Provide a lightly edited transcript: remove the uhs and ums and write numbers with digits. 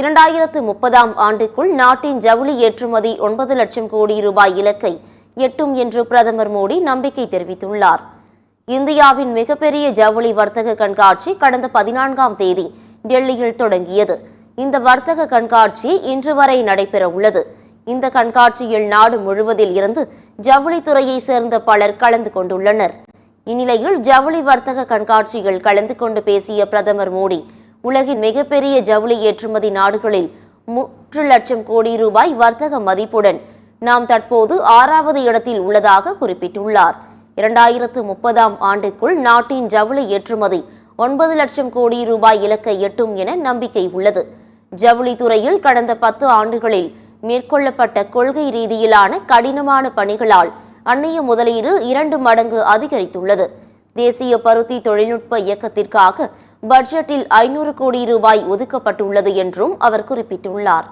2030ஆம் ஆண்டுக்குள் நாட்டின் ஜவுளி ஏற்றுமதி 9 லட்சம் கோடி ரூபாய் இலக்கை எட்டும் என்று பிரதமர் மோடி நம்பிக்கை தெரிவித்துள்ளார். இந்தியாவின் மிகப்பெரிய ஜவுளி வர்த்தக கண்காட்சி கடந்த 14ஆம் தேதி டெல்லியில் தொடங்கியது. இந்த வர்த்தக கண்காட்சி இன்று வரை நடைபெற உள்ளது. இந்த கண்காட்சியில் நாடு முழுவதில் இருந்து ஜவுளித்துறையை சேர்ந்த பலர் கலந்து கொண்டுள்ளனர். இந்நிலையில் ஜவுளி வர்த்தக கண்காட்சியில் கலந்து கொண்டு பேசிய பிரதமர் மோடி, உலகின் மிகப்பெரிய ஜவுளி ஏற்றுமதி நாடுகளில் 3 லட்சம் கோடி ரூபாய் வர்த்தக மதிப்புடன் நாம் தற்போது 6வது இடத்தில் உள்ளதாக குறிப்பிட்டுள்ளார். 2030ஆம் ஆண்டுக்குள் நாட்டின் ஜவுளி ஏற்றுமதி 9 லட்சம் கோடி ரூபாய் இலக்கை எட்டும் என நம்பிக்கை உள்ளது. ஜவுளி துறையில் கடந்த 10 ஆண்டுகளில் மேற்கொள்ளப்பட்ட கொள்கை ரீதியிலான கடினமான பணிகளால் அந்நிய முதலீடு 2 மடங்கு அதிகரித்துள்ளது. தேசிய பருத்தி தொழில்நுட்ப இயக்கத்திற்காக பட்ஜெட்டில் 500 கோடி ரூபாய் ஒதுக்கப்பட்டுள்ளது என்றும் அவர் குறிப்பிட்டுள்ளார்.